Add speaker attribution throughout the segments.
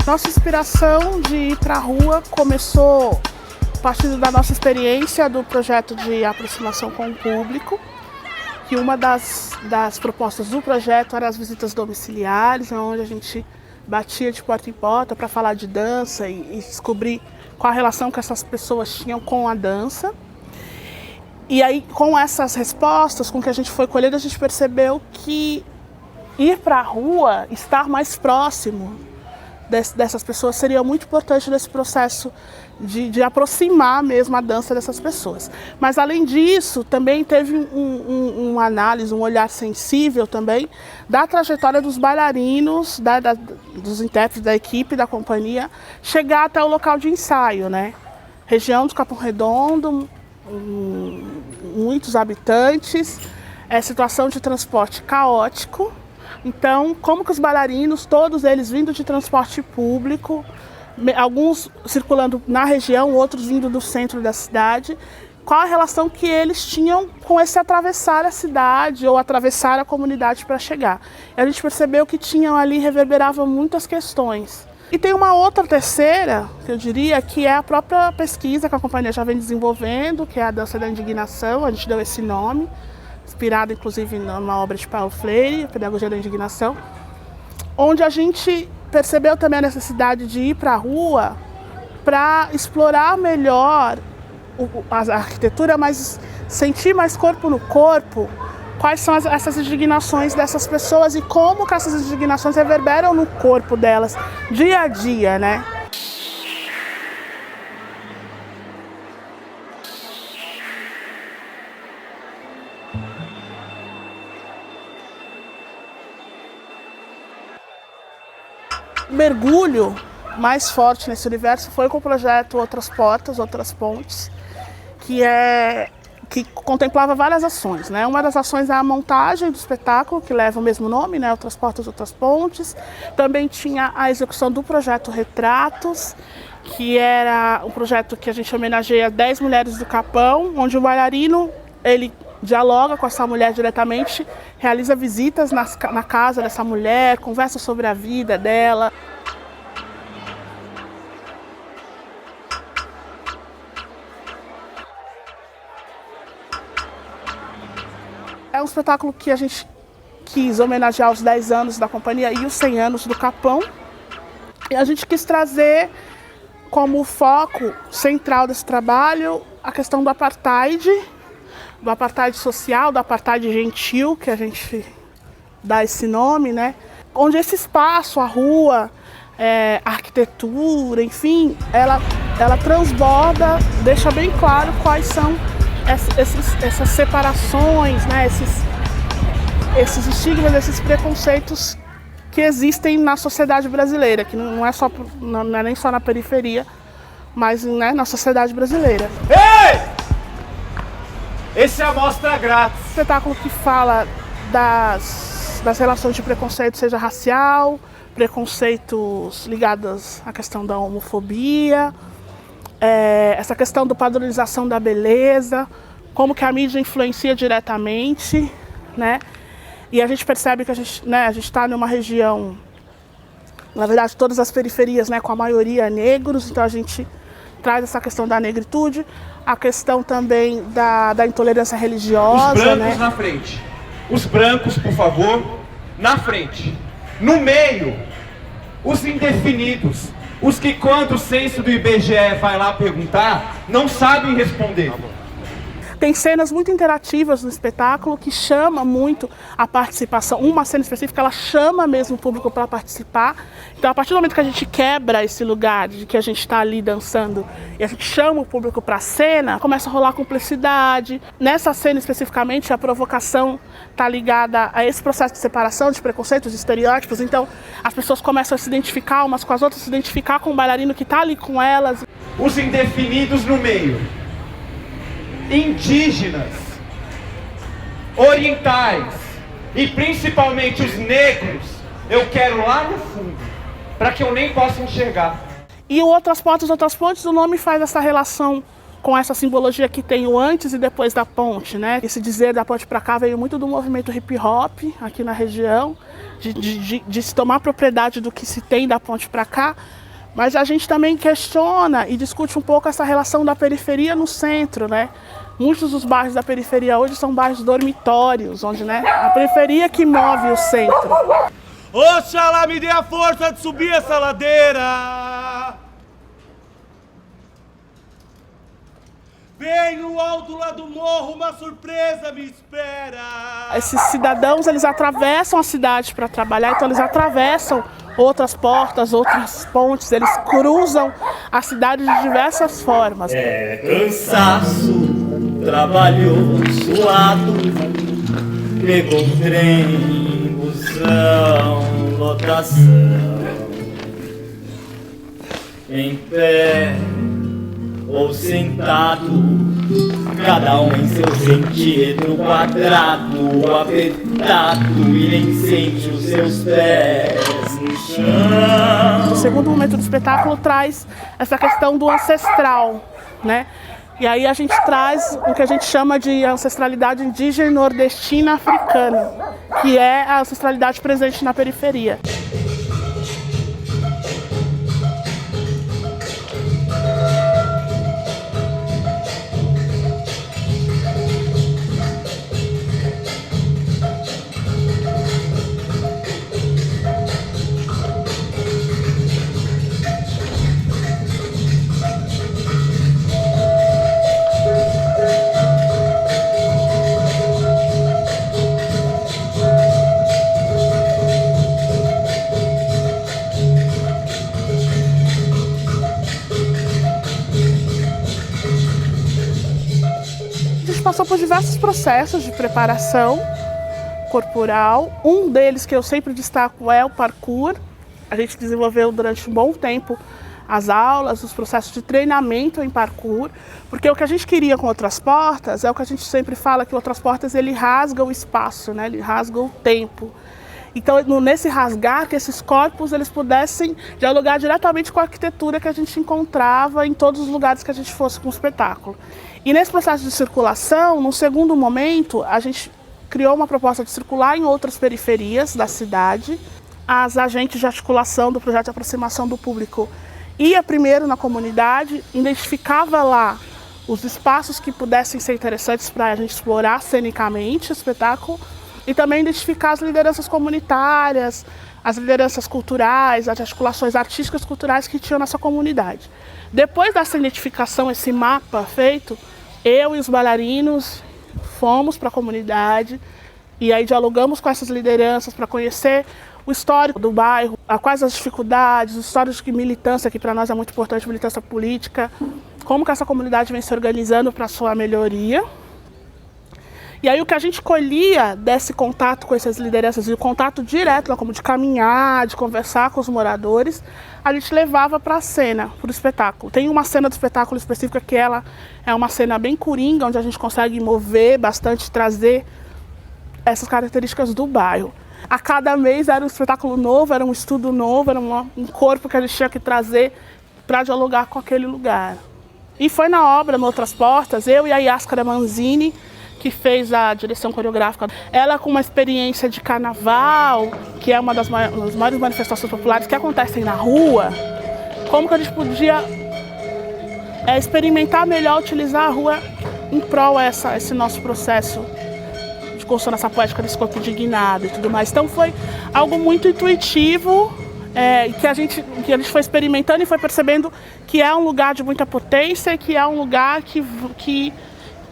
Speaker 1: Nossa inspiração de ir para a rua começou a partir da nossa experiência do projeto de aproximação com o público, que uma das propostas do projeto era as visitas domiciliares, onde a gente batia de porta em porta para falar de dança e descobrir qual a relação que essas pessoas tinham com a dança. E aí, com essas respostas, com que a gente foi colhendo, a gente percebeu que ir para a rua, estar mais próximo dessas pessoas seria muito importante nesse processo de aproximar mesmo a dança dessas pessoas. Mas além disso, também teve uma análise, um olhar sensível também da trajetória dos bailarinos, dos intérpretes da equipe, da companhia, chegar até o local de ensaio, né? Região do Capão Redondo, muitos habitantes, situação de transporte caótico. Então, como que os bailarinos, todos eles vindo de transporte público, alguns circulando na região, outros vindo do centro da cidade, qual a relação que eles tinham com esse atravessar a cidade ou atravessar a comunidade para chegar. E a gente percebeu que tinham ali, reverberava muitas questões. E tem uma outra terceira, que eu diria, que é a própria pesquisa que a companhia já vem desenvolvendo, que é a dança da indignação, a gente deu esse nome, inspirado inclusive numa obra de Paulo Freire, a Pedagogia da Indignação, onde a gente percebeu também a necessidade de ir para a rua para explorar melhor a arquitetura, mas sentir mais corpo no corpo quais são essas indignações dessas pessoas e como que essas indignações reverberam no corpo delas dia a dia, né? O mergulho mais forte nesse universo foi com o projeto Outras Portas, Outras Pontes, que contemplava várias ações, né? Uma das ações é a montagem do espetáculo, que leva o mesmo nome, né? Outras Portas, Outras Pontes. Também tinha a execução do projeto Retratos, que era um projeto que a gente homenageia 10 mulheres do Capão, onde o bailarino, ele dialoga com essa mulher diretamente, realiza visitas na casa dessa mulher, conversa sobre a vida dela. É um espetáculo que a gente quis homenagear os 10 anos da companhia e os 100 anos do Capão. E a gente quis trazer como foco central desse trabalho a questão do apartheid social, do apartheid gentil, que a gente dá esse nome, né? Onde esse espaço, a rua, a arquitetura, enfim, ela transborda, deixa bem claro quais são essas separações, né? Esses estigmas, esses preconceitos que existem na sociedade brasileira, que não é nem só na periferia, mas, né, na sociedade brasileira.
Speaker 2: Ei! Esse é a Mostra Grátis.
Speaker 1: Espetáculo que fala das relações de preconceito, seja racial, preconceitos ligados à questão da homofobia, essa questão da padronização da beleza, como que a mídia influencia diretamente, né? E a gente percebe que a gente está numa região, na verdade, todas as periferias, né, com a maioria negros, então a gente traz essa questão da negritude, a questão também da intolerância religiosa.
Speaker 2: Os brancos,
Speaker 1: né?
Speaker 2: Na frente. Os brancos, por favor, na frente. No meio, os indefinidos. Os que, quando o censo do IBGE vai lá perguntar, não sabem responder.
Speaker 1: Tem cenas muito interativas no espetáculo que chama muito a participação. Uma cena específica, ela chama mesmo o público para participar. Então, a partir do momento que a gente quebra esse lugar de que a gente está ali dançando e a gente chama o público para a cena, começa a rolar cumplicidade. Nessa cena especificamente, a provocação está ligada a esse processo de separação, de preconceitos, de estereótipos. Então, as pessoas começam a se identificar umas com as outras, se identificar com o bailarino que está ali com elas.
Speaker 2: Os indefinidos no meio. Indígenas, orientais e principalmente os negros, eu quero lá no fundo, para que eu nem possa enxergar.
Speaker 1: E o Outras Portas, Outras Pontes, o nome faz essa relação com essa simbologia que tem o antes e depois da ponte, né? Esse dizer da ponte para cá veio muito do movimento hip hop aqui na região, de se tomar propriedade do que se tem da ponte para cá, mas a gente também questiona e discute um pouco essa relação da periferia no centro, né? Muitos dos bairros da periferia hoje são bairros dormitórios, onde, né, a periferia que move o centro.
Speaker 3: Oxalá me dê a força de subir essa ladeira! Bem no alto lá do morro, uma surpresa me espera!
Speaker 1: Esses cidadãos, eles atravessam a cidade para trabalhar, então eles atravessam outras portas, outras pontes, eles cruzam a cidade de diversas formas.
Speaker 3: É cansaço, trabalhou suado, pegou trem, busão, lotação, em pé ou sentado, cada um em seu sentido quadrado, apertado, e nem sente os seus pés no chão.
Speaker 1: O segundo momento do espetáculo traz essa questão do ancestral, né? E aí a gente traz o que a gente chama de ancestralidade indígena nordestina africana, que é a ancestralidade presente na periferia. Passou por diversos processos de preparação corporal. Um deles que eu sempre destaco é o parkour. A gente desenvolveu durante um bom tempo as aulas, os processos de treinamento em parkour, porque o que a gente queria com Outras Portas é o que a gente sempre fala, que Outras Portas ele rasga o espaço, né? Ele rasga o tempo. Então, nesse rasgar, que esses corpos eles pudessem dialogar diretamente com a arquitetura que a gente encontrava em todos os lugares que a gente fosse com o espetáculo. E nesse processo de circulação, no segundo momento, a gente criou uma proposta de circular em outras periferias da cidade. As agentes de articulação do projeto de aproximação do público ia primeiro na comunidade, identificava lá os espaços que pudessem ser interessantes para a gente explorar cenicamente o espetáculo, e também identificar as lideranças comunitárias, as lideranças culturais, as articulações artísticas culturais que tinham nessa comunidade. Depois dessa identificação, esse mapa feito, eu e os bailarinos fomos para a comunidade e aí dialogamos com essas lideranças para conhecer o histórico do bairro, quais as dificuldades, os históricos de militância, que para nós é muito importante, militância política, como que essa comunidade vem se organizando para a sua melhoria. E aí o que a gente colhia desse contato com essas lideranças e o contato direto, como de caminhar, de conversar com os moradores, a gente levava para a cena, para o espetáculo. Tem uma cena do espetáculo específica que ela é uma cena bem coringa, onde a gente consegue mover bastante, trazer essas características do bairro. A cada mês era um espetáculo novo, era um estudo novo, era um corpo que a gente tinha que trazer para dialogar com aquele lugar. E foi na obra, no Outras Portas, eu e a Yaskara Manzini, que fez a direção coreográfica. Ela com uma experiência de carnaval, que é uma das maiores manifestações populares que acontecem na rua, como que a gente podia experimentar melhor utilizar a rua em prol esse nosso processo de construção dessa poética desse corpo indignado e tudo mais. Então foi algo muito intuitivo, que a gente foi experimentando e foi percebendo que é um lugar de muita potência e que é um lugar que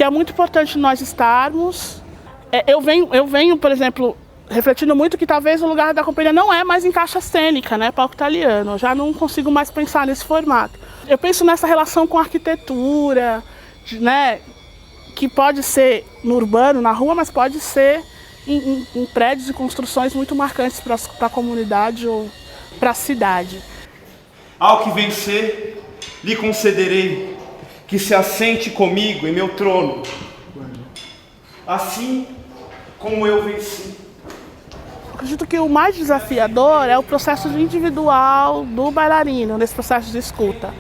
Speaker 1: é muito importante nós estarmos. Eu venho, por exemplo, refletindo muito que talvez o lugar da companhia não é mais em caixa cênica, né, palco italiano. Eu já não consigo mais pensar nesse formato. Eu penso nessa relação com a arquitetura, né, que pode ser no urbano, na rua, mas pode ser em prédios e construções muito marcantes para a comunidade ou para a cidade.
Speaker 2: Ao que vencer, lhe concederei que se assente comigo em meu trono, assim como eu venci.
Speaker 1: Acredito que o mais desafiador é o processo individual do bailarino, nesse processo de escuta.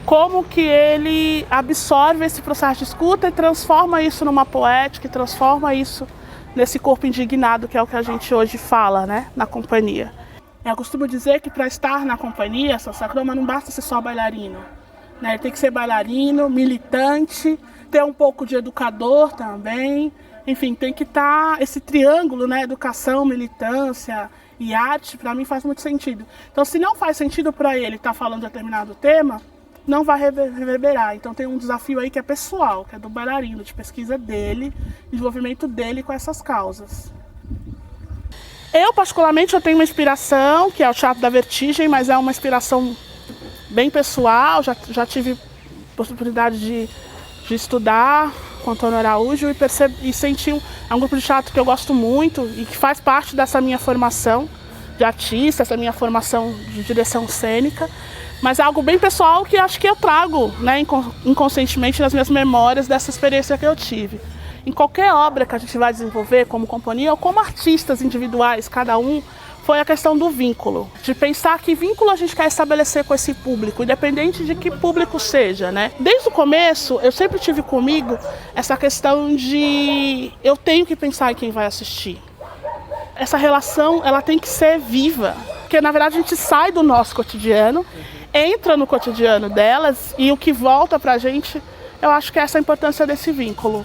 Speaker 1: como que ele absorve esse processo de escuta e transforma isso numa poética, e transforma isso nesse corpo indignado, que é o que a gente hoje fala, né, na companhia. Eu costumo dizer que para estar na companhia, Salsa Croma, não basta ser só bailarino, né? Ele tem que ser bailarino, militante, ter um pouco de educador também, enfim, tem que estar esse triângulo, né, educação, militância e arte, para mim faz muito sentido. Então, se não faz sentido para ele estar falando de determinado tema, não vai reverberar. Então tem um desafio aí que é pessoal, que é do bailarino, de pesquisa dele, desenvolvimento dele com essas causas. Eu, particularmente, eu tenho uma inspiração, que é o Teatro da Vertigem, mas é uma inspiração bem pessoal. Já tive possibilidade de estudar com Antônio Araújo e senti é um grupo de teatro que eu gosto muito e que faz parte dessa minha formação de artista, essa minha formação de direção cênica. Mas é algo bem pessoal que acho que eu trago, né, inconscientemente nas minhas memórias dessa experiência que eu tive. Em qualquer obra que a gente vai desenvolver como companhia ou como artistas individuais, cada um, foi a questão do vínculo. De pensar que vínculo a gente quer estabelecer com esse público, independente de que público seja, né? Desde o começo, eu sempre tive comigo essa questão de eu tenho que pensar em quem vai assistir. Essa relação, ela tem que ser viva, porque na verdade a gente sai do nosso cotidiano, entra no cotidiano delas e o que volta pra gente, eu acho que é essa a importância desse vínculo.